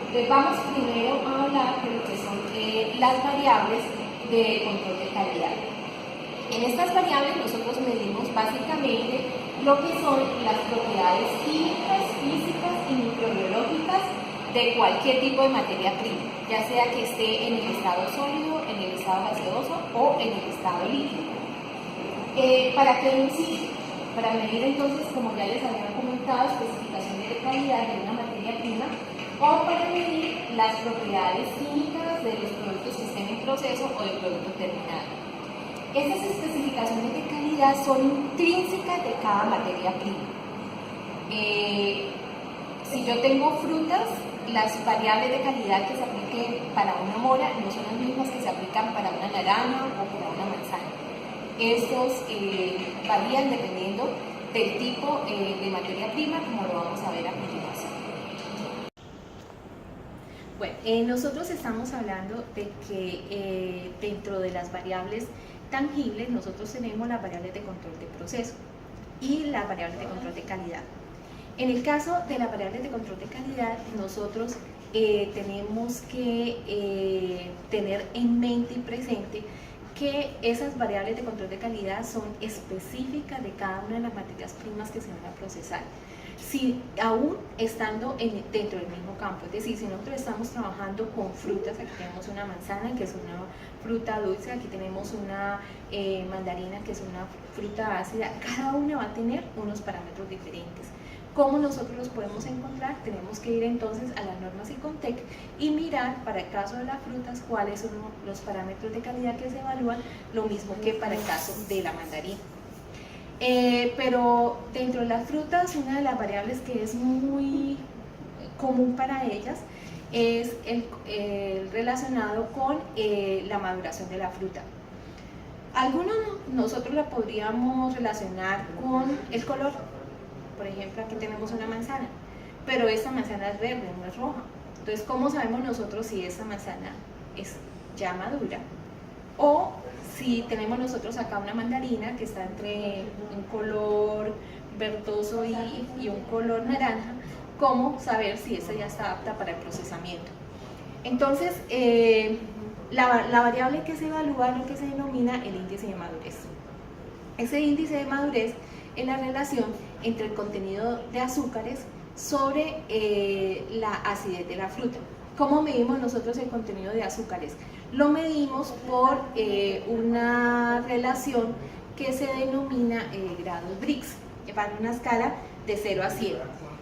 Vamos primero a hablar de lo que son las variables de control de calidad. En estas variables nosotros medimos básicamente lo que son las propiedades químicas, físicas y microbiológicas de cualquier tipo de materia prima, ya sea que esté en el estado sólido, en el estado gaseoso o en el estado líquido. ¿Para qué nos sirve? Para medir entonces, como ya les había comentado, especificaciones de calidad de una materia prima o para medir las propiedades químicas de los productos que estén en proceso o del producto terminado. Estas especificaciones de calidad son intrínsecas de cada materia prima. Si yo tengo frutas, las variables de calidad que se apliquen para una mora no son las mismas que se aplican para una naranja o para una manzana. Estos varían dependiendo del tipo de materia prima, como lo vamos a ver a continuación. Bueno, nosotros estamos hablando de que dentro de las variables tangibles nosotros tenemos las variables de control de proceso y las variables de control de calidad. En el caso de las variables de control de calidad, nosotros tenemos que tener en mente y presente que esas variables de control de calidad son específicas de cada una de las materias primas que se van a procesar. Si aún estando dentro del mismo campo, es decir, si nosotros estamos trabajando con frutas, aquí tenemos una manzana que es una fruta dulce, aquí tenemos una mandarina que es una fruta ácida, cada una va a tener unos parámetros diferentes. ¿Cómo nosotros los podemos encontrar? Tenemos que ir entonces a las normas ICONTEC y mirar para el caso de las frutas cuáles son los parámetros de calidad que se evalúan, lo mismo que para el caso de la mandarina. Pero dentro de las frutas, una de las variables que es muy común para ellas es el relacionado con la maduración de la fruta. Algunos nosotros la podríamos relacionar con el color. Por ejemplo, aquí tenemos una manzana, pero esta manzana es verde, no es roja. Entonces, ¿cómo sabemos nosotros si esta manzana es ya madura? O si tenemos nosotros acá una mandarina que está entre un color verdoso y un color naranja, ¿cómo saber si esta ya está apta para el procesamiento? Entonces, la variable que se evalúa es lo que se denomina el índice de madurez. Ese índice de madurez es la relación entre el contenido de azúcares sobre la acidez de la fruta. ¿Cómo medimos nosotros el contenido de azúcares? Lo medimos por una relación que se denomina grados Brix, que va en una escala de 0 a 100.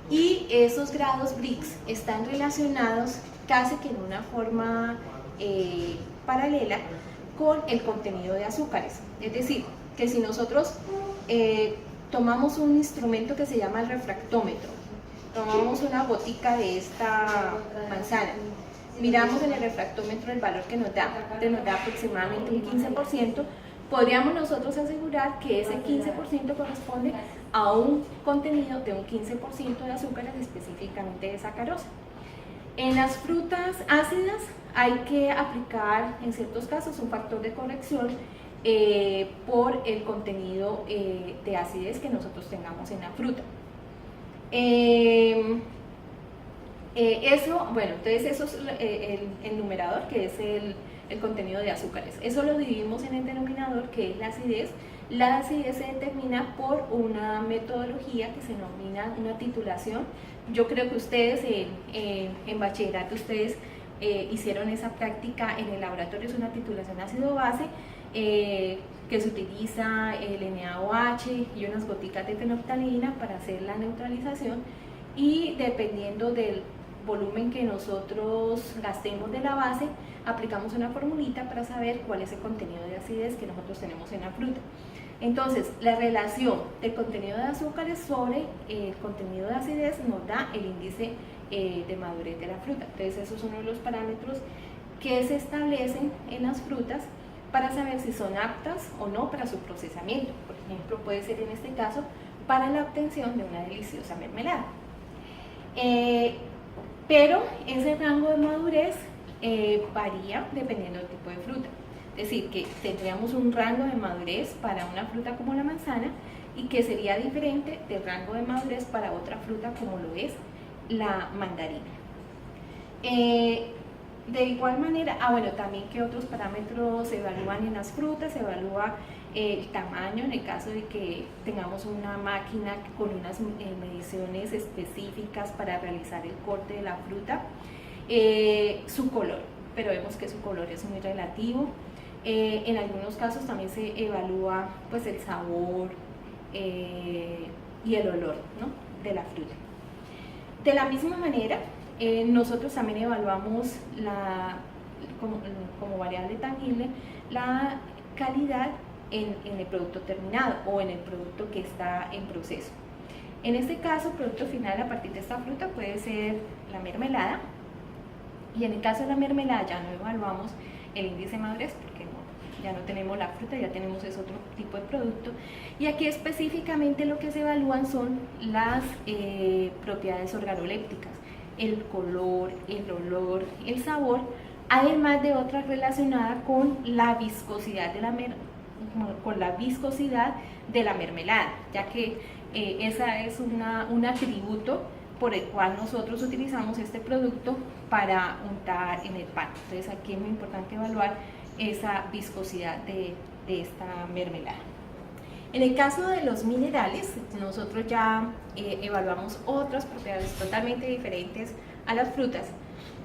Y esos grados Brix están relacionados casi que en una forma paralela con el contenido de azúcares. Es decir, que si nosotros tomamos un instrumento que se llama el refractómetro, tomamos una botica de esta manzana, miramos en el refractómetro el valor que nos da aproximadamente un 15%, podríamos nosotros asegurar que ese 15% corresponde a un contenido de un 15% de azúcares, específicamente de sacarosa. En las frutas ácidas hay que aplicar en ciertos casos un factor de corrección por el contenido de acidez que nosotros tengamos en la fruta. Entonces eso es el numerador, que es el contenido de azúcares. Eso lo dividimos en el denominador, que es la acidez. La acidez se determina por una metodología que se denomina una titulación. Yo creo que ustedes en bachillerato hicieron esa práctica en el laboratorio, es una titulación ácido-base, que se utiliza el NaOH y unas goticas de fenolftalina para hacer la neutralización, y dependiendo del volumen que nosotros gastemos de la base, aplicamos una formulita para saber cuál es el contenido de acidez que nosotros tenemos en la fruta. Entonces, la relación del contenido de azúcares sobre el contenido de acidez nos da el índice de madurez de la fruta. Entonces, esos son uno de los parámetros que se establecen en las frutas para saber si son aptas o no para su procesamiento. Por ejemplo, puede ser en este caso para la obtención de una deliciosa mermelada. Pero ese rango de madurez varía dependiendo del tipo de fruta. Es decir, que tendríamos un rango de madurez para una fruta como la manzana y que sería diferente del rango de madurez para otra fruta como lo es la mandarina. De igual manera, bueno, también que otros parámetros se evalúan en las frutas, se evalúa el tamaño en el caso de que tengamos una máquina con unas mediciones específicas para realizar el corte de la fruta, su color, pero vemos que su color es muy relativo. En algunos casos también se evalúa pues el sabor y el olor, ¿no?, de la fruta. De la misma manera, nosotros también evaluamos como variable tangible la calidad en el producto terminado o en el producto que está en proceso. En este caso, producto final a partir de esta fruta puede ser la mermelada, y en el caso de la mermelada ya no evaluamos el índice de madurez porque ya no tenemos la fruta, ya tenemos ese otro tipo de producto, y aquí específicamente lo que se evalúan son las propiedades organolépticas, el color, el olor, el sabor, además de otras relacionadas con la viscosidad de la mermelada, ya que esa es un atributo por el cual nosotros utilizamos este producto para untar en el pan. Entonces aquí es muy importante evaluar esa viscosidad de esta mermelada. En el caso de los minerales, nosotros ya evaluamos otras propiedades totalmente diferentes a las frutas,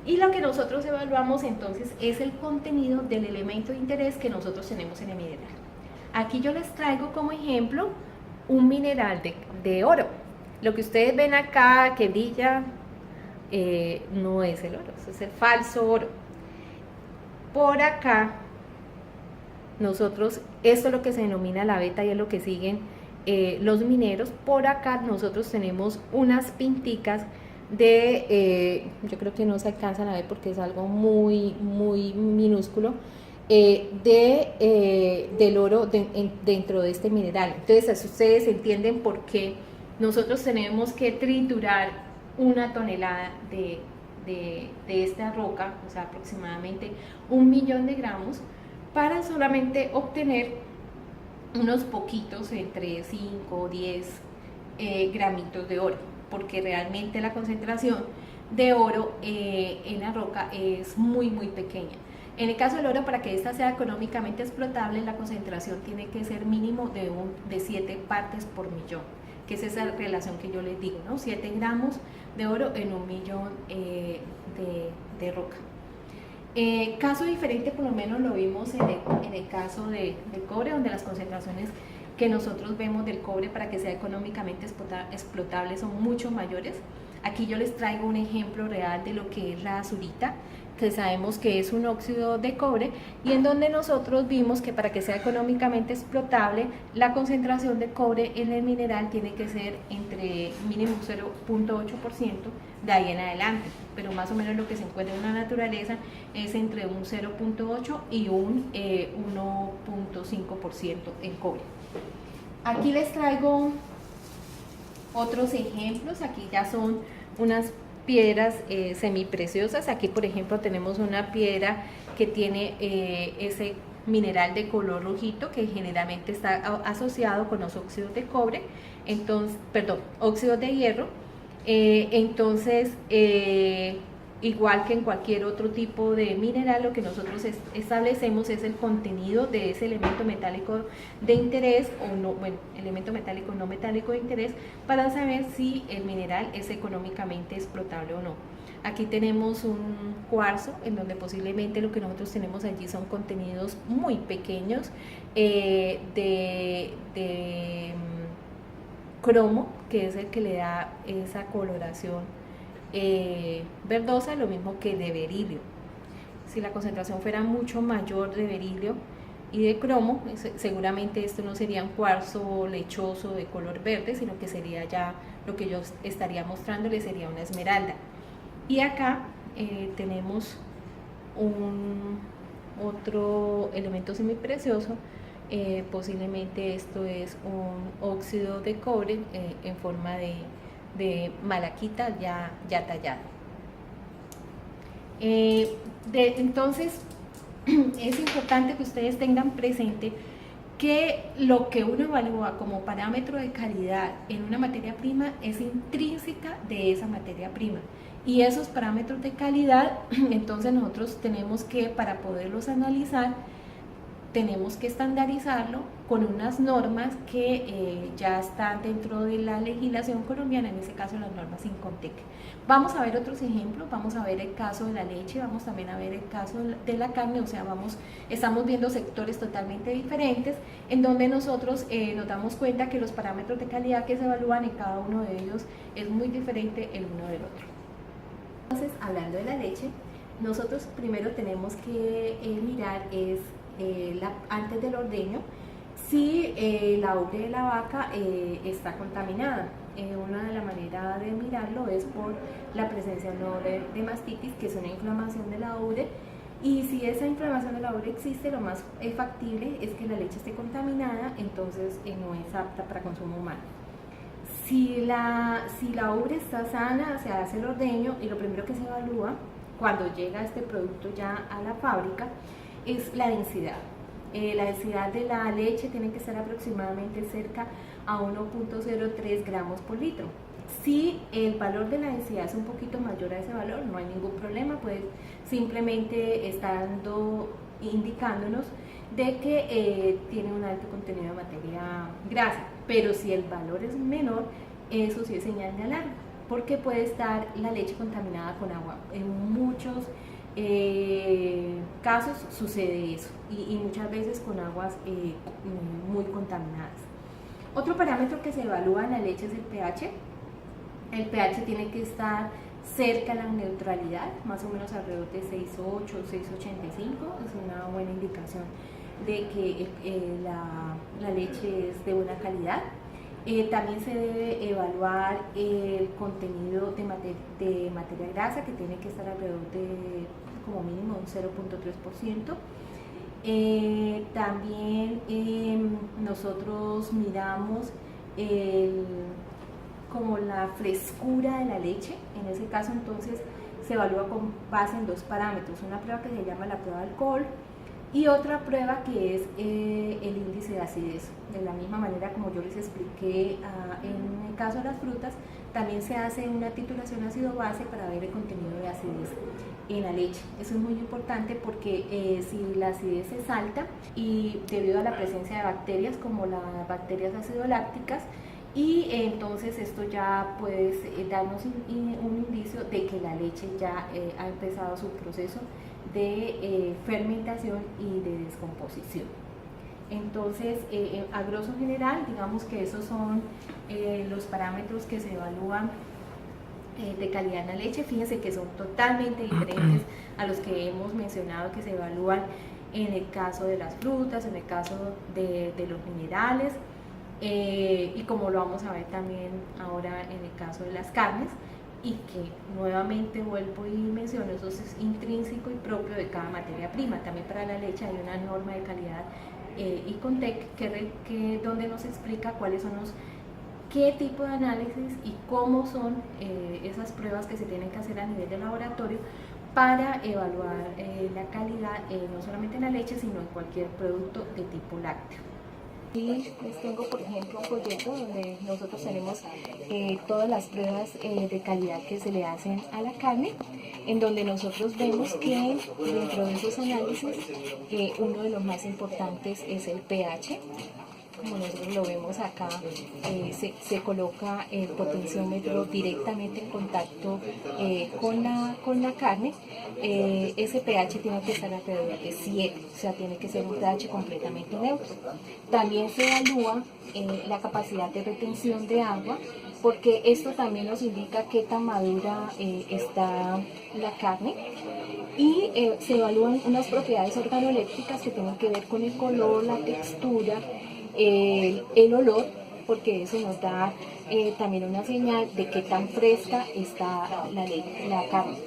y lo que nosotros evaluamos entonces es el contenido del elemento de interés que nosotros tenemos en el mineral. Aquí yo les traigo como ejemplo un mineral de oro. Lo que ustedes ven acá que brilla no es el oro, es el falso oro. Por acá nosotros, esto es lo que se denomina la beta y es lo que siguen los mineros. Por acá nosotros tenemos unas pinticas yo creo que no se alcanzan a ver porque es algo muy minúsculo, del oro dentro de este mineral. Entonces ustedes entienden por qué nosotros tenemos que triturar 1 tonelada de esta roca, o sea aproximadamente 1.000.000 de gramos, para solamente obtener unos poquitos, entre 5 o 10 gramitos de oro, porque realmente la concentración de oro en la roca es muy pequeña. En el caso del oro, para que esta sea económicamente explotable, la concentración tiene que ser mínimo de 7 partes por millón, que es esa relación que yo les digo, ¿no? 7 gramos de oro en 1.000.000 de roca. Caso diferente, por lo menos lo vimos en el caso del cobre, donde las concentraciones que nosotros vemos del cobre para que sea económicamente explotable son mucho mayores. Aquí yo les traigo un ejemplo real de lo que es la azurita, que sabemos que es un óxido de cobre, y en donde nosotros vimos que para que sea económicamente explotable, la concentración de cobre en el mineral tiene que ser entre mínimo 0.8%, de ahí en adelante, pero más o menos lo que se encuentra en la naturaleza es entre un 0.8 y un 1.5% en cobre. Aquí les traigo otros ejemplos. Aquí ya son unas piedras semipreciosas. Aquí por ejemplo tenemos una piedra que tiene ese mineral de color rojito que generalmente está asociado con los óxidos de cobre, óxidos de hierro. Entonces igual que en cualquier otro tipo de mineral, lo que nosotros establecemos es el contenido de ese elemento metálico de interés o no, elemento metálico no metálico de interés, para saber si el mineral es económicamente explotable o no. Aquí tenemos un cuarzo en donde posiblemente lo que nosotros tenemos allí son contenidos muy pequeños de cromo, que es el que le da esa coloración verdosa, lo mismo que de berilio. Si la concentración fuera mucho mayor de berilio y de cromo, seguramente esto no sería un cuarzo lechoso de color verde, sino que sería ya lo que yo estaría mostrándole, sería una esmeralda. Y acá tenemos otro elemento semiprecioso, posiblemente esto es un óxido de cobre en forma de malaquita ya tallada. Entonces es importante que ustedes tengan presente que lo que uno evalúa como parámetro de calidad en una materia prima es intrínseca de esa materia prima, Y esos parámetros de calidad, entonces nosotros tenemos que, para poderlos analizar, tenemos que estandarizarlo con unas normas que ya están dentro de la legislación colombiana, en este caso las normas Incontec. Vamos a ver otros ejemplos, vamos a ver el caso de la leche, vamos también a ver el caso de la carne, o sea, estamos viendo sectores totalmente diferentes, en donde nosotros nos damos cuenta que los parámetros de calidad que se evalúan en cada uno de ellos es muy diferente el uno del otro. Entonces, hablando de la leche, nosotros primero tenemos que mirar antes del ordeño si la ubre de la vaca está contaminada. Una de las maneras de mirarlo es por la presencia de mastitis, que es una inflamación de la ubre, y si esa inflamación de la ubre existe, lo más factible es que la leche esté contaminada, entonces no es apta para consumo humano. Si la ubre está sana, se hace el ordeño y lo primero que se evalúa cuando llega este producto ya a la fábrica es la densidad. La densidad de la leche tiene que estar aproximadamente cerca a 1.03 gramos por litro. Si el valor de la densidad es un poquito mayor a ese valor, no hay ningún problema, pues simplemente está indicándonos de que tiene un alto contenido de materia grasa. Pero si el valor es menor, eso sí es señal de alarma, porque puede estar la leche contaminada con agua. En muchos casos sucede eso y muchas veces con aguas muy contaminadas. Otro parámetro que se evalúa en la leche es el pH. El pH tiene que estar cerca a la neutralidad, más o menos alrededor de 6.8, 6.85, es una buena indicación de que la leche es de buena calidad. También se debe evaluar el contenido de materia grasa, que tiene que estar alrededor de como mínimo un 0.3%. También nosotros miramos como la frescura de la leche. En ese caso entonces se evalúa con base en dos parámetros, una prueba que se llama la prueba de alcohol y otra prueba que es el índice de acidez. De la misma manera como yo les expliqué en el caso de las frutas, también se hace una titulación ácido-base para ver el contenido de acidez en la leche. Eso es muy importante porque si la acidez es alta y debido a la presencia de bacterias como las bacterias acidolácticas, y entonces esto ya puede darnos un indicio de que la leche ya ha empezado su proceso de fermentación y de descomposición. Entonces, a grosso general, digamos que esos son los parámetros que se evalúan de calidad en la leche. Fíjense que son totalmente diferentes a los que hemos mencionado que se evalúan en el caso de las frutas, en el caso de los minerales, y como lo vamos a ver también ahora en el caso de las carnes, y que nuevamente vuelvo y menciono, eso es intrínseco y propio de cada materia prima. También para la leche hay una norma de calidad Incontec donde nos explica cuáles son qué tipo de análisis y cómo son esas pruebas que se tienen que hacer a nivel de laboratorio para evaluar la calidad no solamente en la leche, sino en cualquier producto de tipo lácteo. Y les tengo, por ejemplo, un folleto donde nosotros tenemos todas las pruebas de calidad que se le hacen a la carne, en donde nosotros vemos que dentro de esos análisis uno de los más importantes es el pH. Como nosotros lo vemos acá, se coloca el potenciómetro directamente en contacto con la carne. Ese pH tiene que estar alrededor de 7, o sea, tiene que ser un pH completamente neutro. También se evalúa la capacidad de retención de agua, porque esto también nos indica qué tan madura está la carne. Y se evalúan unas propiedades organolépticas que tienen que ver con el color, la textura, el olor, porque eso nos da también una señal de qué tan fresca está la carne.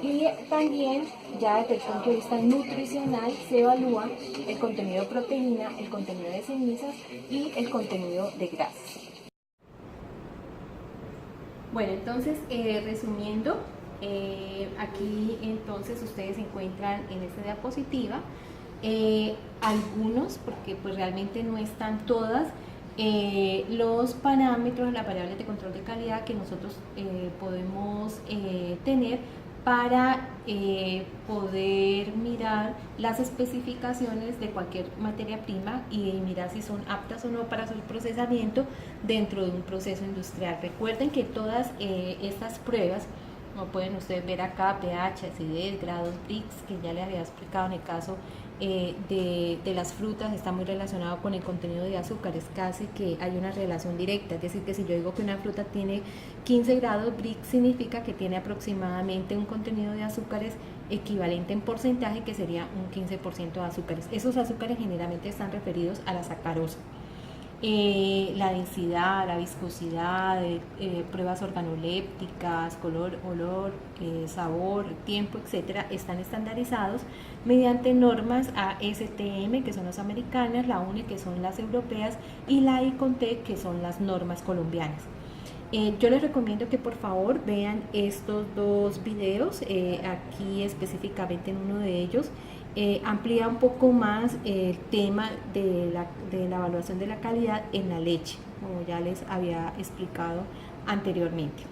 Y también, ya desde el punto de vista nutricional, se evalúa el contenido de proteína, el contenido de cenizas y el contenido de grasas. Bueno, entonces, resumiendo, aquí entonces ustedes encuentran en esta diapositiva algunos, porque pues realmente no están todas, Los parámetros, las variables de control de calidad que nosotros podemos tener para poder mirar las especificaciones de cualquier materia prima y mirar si son aptas o no para su procesamiento dentro de un proceso industrial. Recuerden que todas estas pruebas, como pueden ustedes ver acá, pH, acidez, grados Brix, que ya les había explicado en el caso de las frutas, está muy relacionado con el contenido de azúcares, casi que hay una relación directa. Es decir, que si yo digo que una fruta tiene 15 grados Brix, significa que tiene aproximadamente un contenido de azúcares equivalente en porcentaje, que sería un 15% de azúcares. Esos azúcares generalmente están referidos a la sacarosa. La densidad, la viscosidad, pruebas organolépticas, color, olor, sabor, tiempo, etcétera, están estandarizados mediante normas ASTM, que son las americanas, la UNE, que son las europeas, y la ICONTEC, que son las normas colombianas. Yo les recomiendo que por favor vean estos dos videos, aquí específicamente en uno de ellos amplía un poco más el tema de la evaluación de la calidad en la leche, como ya les había explicado anteriormente.